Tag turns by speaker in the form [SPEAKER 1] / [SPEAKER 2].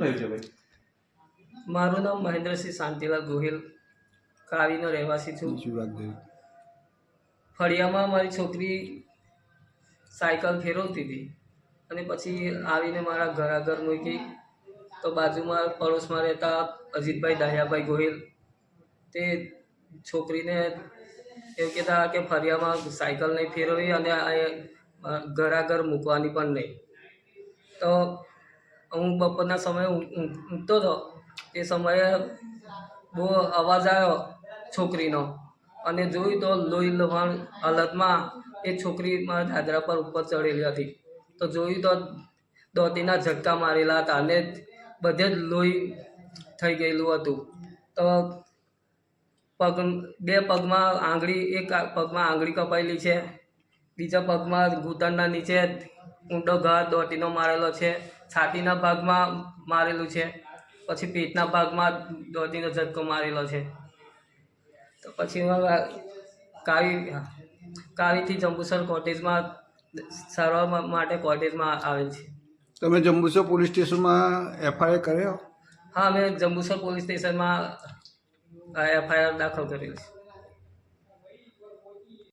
[SPEAKER 1] થયું છે ભાઈ?
[SPEAKER 2] મારું નામ મહેન્દ્રસિંહ શાંતિલાલ ગોહિલ, કાવીનો રહેવાસી છું. ફળિયામાં મારી છોકરી સાયકલ ફેરવતી હતી અને પછી આવીને મારા ઘર આગળ મૂકી. તો બાજુમાં પડોશમાં રહેતા અજીતભાઈ દહિયાભાઈ ગોહિલ તે છોકરીને એવું કહેતા કે ફળિયામાં સાયકલ નહીં ફેરવવી અને ઘર આગળ મૂકવાની પણ નહીં. તો હું બપોરના સમયે ઊંઘતો હતો. એ સમયે બહુ અવાજ આવ્યો છોકરીનો અને જોયું તો લોહી લહાણ હાલતમાં એ છોકરી મારા દાદરા પર ઉપર ચડેલી હતી. તો જોયું તો દોતીના ઝટકા મારેલા હતા અને બધે જ લોહી થઈ ગયેલું હતું. તો બે પગમાં આંગળી, એક પગમાં આંગળી કપાયેલી છે, બીજા પગમાં ઘૂંટણના નીચે ઊંડો ઘા દોતીનો મારેલો છે, છાતીના ભાગમાં મારેલું છે, પછી પેટના ભાગમાં દોતીનો ઝટકો મારેલો છે. તો પછી કાવીથી જંબુસર કોટેજમાં સારવાર માટે કોટેજમાં આવેલ છે.
[SPEAKER 3] તમે જંબુસર પોલીસ સ્ટેશનમાં એફઆઈઆર કર્યો?
[SPEAKER 2] હા, મેં જંબુસર પોલીસ સ્ટેશનમાં એફઆઈઆર દાખલ કરેલી છે.